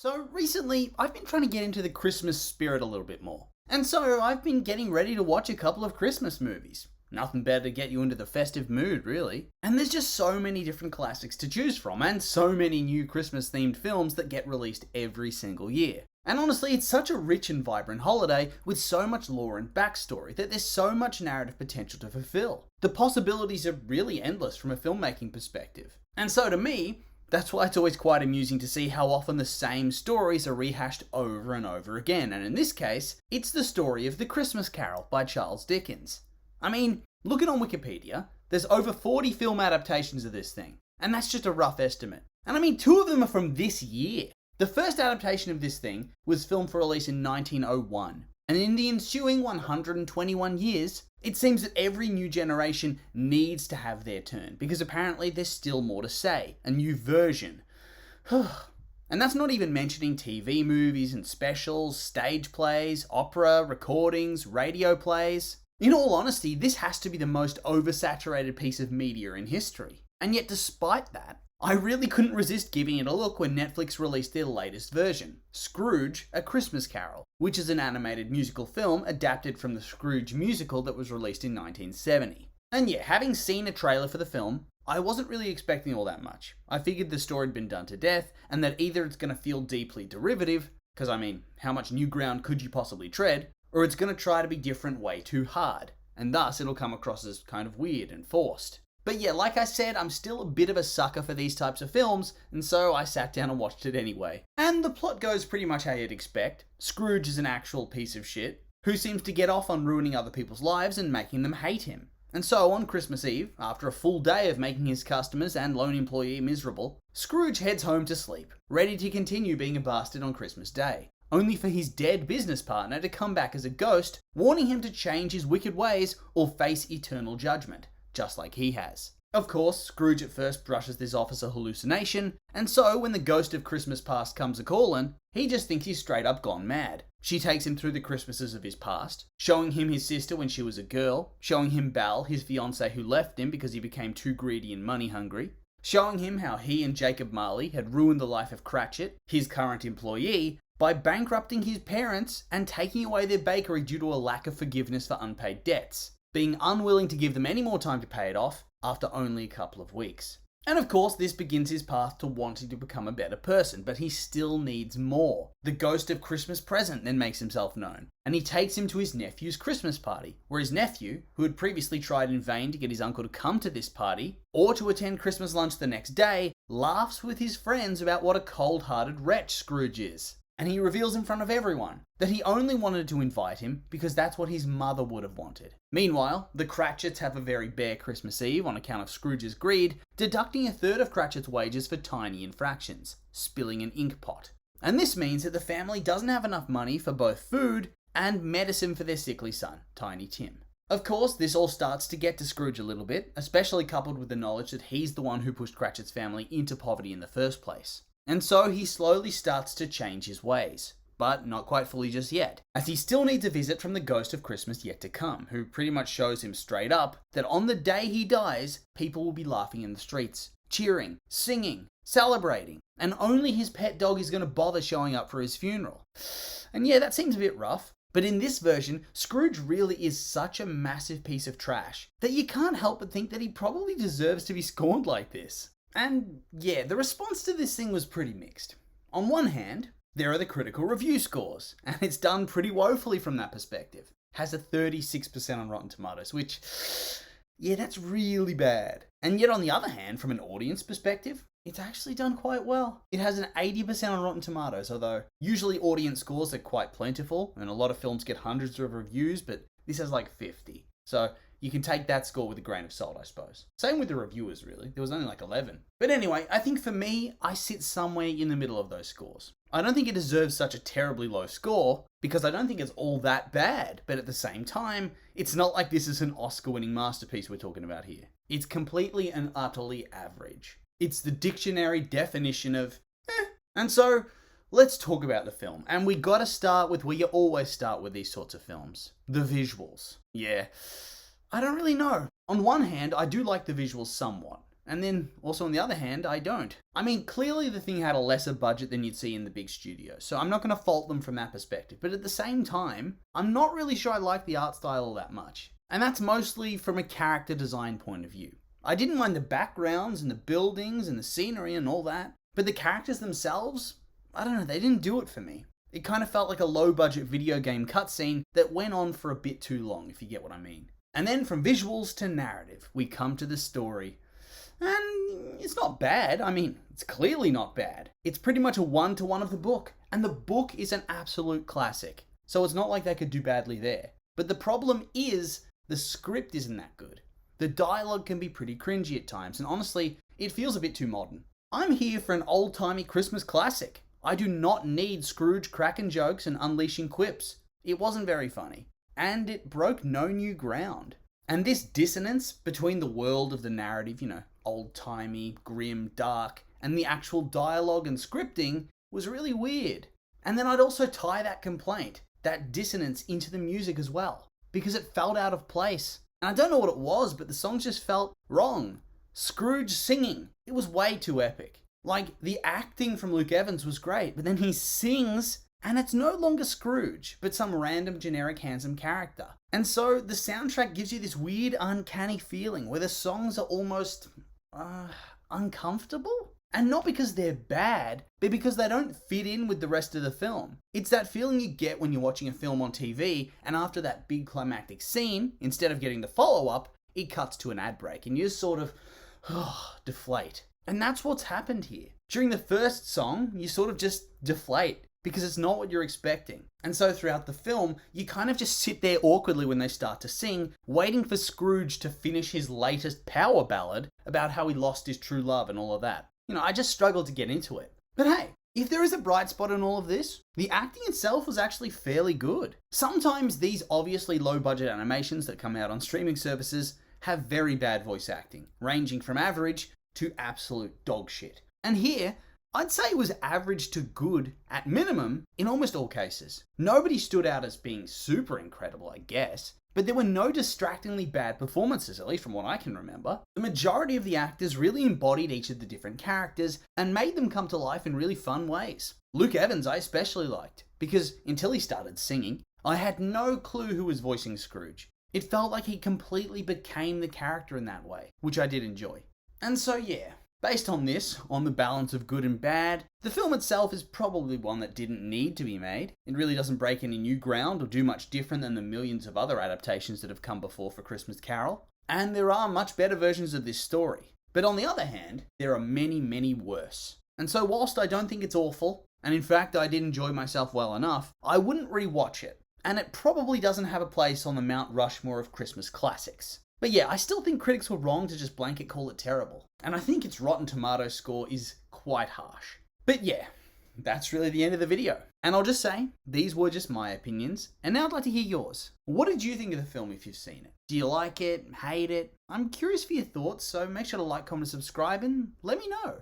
So recently, I've been trying to get into the Christmas spirit a little bit more. And so I've been getting ready to watch a couple of Christmas movies. Nothing better to get you into the festive mood, really. And there's just so many different classics to choose from, and so many new Christmas themed films that get released every single year. And honestly, it's such a rich and vibrant holiday with so much lore and backstory that there's so much narrative potential to fulfill. The possibilities are really endless from a filmmaking perspective. And so to me, that's why it's always quite amusing to see how often the same stories are rehashed over and over again, and in this case, it's the story of The Christmas Carol by Charles Dickens. I mean, looking on Wikipedia, there's over 40 film adaptations of this thing, and that's just a rough estimate. And I mean, 2 of them are from this year. The first adaptation of this thing was filmed for release in 1901, and in the ensuing 121 years, it seems that every new generation needs to have their turn, because apparently there's still more to say, a new version. And that's not even mentioning TV movies and specials, stage plays, opera, recordings, radio plays. In all honesty, this has to be the most oversaturated piece of media in history. And yet despite that, I really couldn't resist giving it a look when Netflix released their latest version, Scrooge: A Christmas Carol, which is an animated musical film adapted from the Scrooge musical that was released in 1970. And yeah, having seen a trailer for the film, I wasn't really expecting all that much. I figured the story had been done to death, and that either it's going to feel deeply derivative, because I mean, how much new ground could you possibly tread, or it's going to try to be different way too hard, and thus it'll come across as kind of weird and forced. But yeah, like I said, I'm still a bit of a sucker for these types of films, and so I sat down and watched it anyway. And the plot goes pretty much how you'd expect. Scrooge is an actual piece of shit, who seems to get off on ruining other people's lives and making them hate him. And so on Christmas Eve, after a full day of making his customers and lone employee miserable, Scrooge heads home to sleep, ready to continue being a bastard on Christmas Day, only for his dead business partner to come back as a ghost, warning him to change his wicked ways or face eternal judgment, just like he has. Of course, Scrooge at first brushes this off as a hallucination, and so when the ghost of Christmas past comes a-callin', he just thinks he's straight up gone mad. She takes him through the Christmases of his past, showing him his sister when she was a girl, showing him Belle, his fiancée who left him because he became too greedy and money hungry, showing him how he and Jacob Marley had ruined the life of Cratchit, his current employee, by bankrupting his parents and taking away their bakery due to a lack of forgiveness for unpaid debts, being unwilling to give them any more time to pay it off after only a couple of weeks. And of course, this begins his path to wanting to become a better person, but he still needs more. The ghost of Christmas Present then makes himself known, and he takes him to his nephew's Christmas party, where his nephew, who had previously tried in vain to get his uncle to come to this party, or to attend Christmas lunch the next day, laughs with his friends about what a cold-hearted wretch Scrooge is. And he reveals in front of everyone that he only wanted to invite him because that's what his mother would have wanted. Meanwhile, the Cratchits have a very bare Christmas Eve on account of Scrooge's greed, deducting a third of Cratchit's wages for tiny infractions, spilling an ink pot. And this means that the family doesn't have enough money for both food and medicine for their sickly son, Tiny Tim. Of course, this all starts to get to Scrooge a little bit, especially coupled with the knowledge that he's the one who pushed Cratchit's family into poverty in the first place. And so he slowly starts to change his ways, but not quite fully just yet, as he still needs a visit from the ghost of Christmas yet to come, who pretty much shows him straight up that on the day he dies, people will be laughing in the streets, cheering, singing, celebrating, and only his pet dog is going to bother showing up for his funeral. And yeah, that seems a bit rough, but in this version, Scrooge really is such a massive piece of trash that you can't help but think that he probably deserves to be scorned like this. And yeah, the response to this thing was pretty mixed. On one hand, there are the critical review scores, and it's done pretty woefully from that perspective. Has a 36% on Rotten Tomatoes, which, yeah, that's really bad. And yet on the other hand, from an audience perspective, it's actually done quite well. It has an 80% on Rotten Tomatoes, although usually audience scores are quite plentiful, and a lot of films get hundreds of reviews, but this has like 50. So you can take that score with a grain of salt, I suppose. Same with the reviewers, really. There was only like 11. But anyway, I think for me, I sit somewhere in the middle of those scores. I don't think it deserves such a terribly low score, because I don't think it's all that bad. But at the same time, it's not like this is an Oscar-winning masterpiece we're talking about here. It's completely and utterly average. It's the dictionary definition of eh. And so, let's talk about the film. And we gotta start with where you always start with these sorts of films. The visuals. Yeah. I don't really know. On one hand, I do like the visuals somewhat. And then, also on the other hand, I don't. I mean, clearly the thing had a lesser budget than you'd see in the big studio, so I'm not going to fault them from that perspective. But at the same time, I'm not really sure I like the art style all that much. And that's mostly from a character design point of view. I didn't mind the backgrounds and the buildings and the scenery and all that, but the characters themselves, I don't know, they didn't do it for me. It kind of felt like a low-budget video game cutscene that went on for a bit too long, if you get what I mean. And then from visuals to narrative, we come to the story. And it's not bad. I mean, it's clearly not bad. It's pretty much a one-to-one of the book, and the book is an absolute classic. So it's not like they could do badly there. But the problem is, the script isn't that good. The dialogue can be pretty cringy at times, and honestly, it feels a bit too modern. I'm here for an old-timey Christmas classic. I do not need Scrooge cracking jokes and unleashing quips. It wasn't very funny. And it broke no new ground. And this dissonance between the world of the narrative, old-timey, grim, dark, and the actual dialogue and scripting was really weird. And then I'd also tie that complaint, that dissonance, into the music as well, because it felt out of place. And I don't know what it was, but the songs just felt wrong. Scrooge singing, it was way too epic. Like, the acting from Luke Evans was great, but then he sings, and it's no longer Scrooge, but some random generic handsome character. And so the soundtrack gives you this weird, uncanny feeling where the songs are almost, uncomfortable? And not because they're bad, but because they don't fit in with the rest of the film. It's that feeling you get when you're watching a film on TV, and after that big climactic scene, instead of getting the follow-up, it cuts to an ad break, and you just sort of, deflate. And that's what's happened here. During the first song, you sort of just deflate, because it's not what you're expecting. And so throughout the film, you kind of just sit there awkwardly when they start to sing, waiting for Scrooge to finish his latest power ballad about how he lost his true love and all of that. I just struggled to get into it. But hey, if there is a bright spot in all of this, the acting itself was actually fairly good. Sometimes these obviously low-budget animations that come out on streaming services have very bad voice acting, ranging from average to absolute dog shit. And here, I'd say it was average to good at minimum in almost all cases. Nobody stood out as being super incredible, I guess, but there were no distractingly bad performances, at least from what I can remember. The majority of the actors really embodied each of the different characters and made them come to life in really fun ways. Luke Evans I especially liked, because until he started singing, I had no clue who was voicing Scrooge. It felt like he completely became the character in that way, which I did enjoy. And so yeah, based on this, on the balance of good and bad, the film itself is probably one that didn't need to be made. It really doesn't break any new ground or do much different than the millions of other adaptations that have come before for Christmas Carol. And there are much better versions of this story. But on the other hand, there are many, many worse. And so whilst I don't think it's awful, and in fact I did enjoy myself well enough, I wouldn't rewatch it. And it probably doesn't have a place on the Mount Rushmore of Christmas classics. But yeah, I still think critics were wrong to just blanket call it terrible. And I think its Rotten Tomatoes score is quite harsh. But yeah, that's really the end of the video. And I'll just say, these were just my opinions, and now I'd like to hear yours. What did you think of the film if you've seen it? Do you like it? Hate it? I'm curious for your thoughts, so make sure to like, comment, and subscribe, and let me know.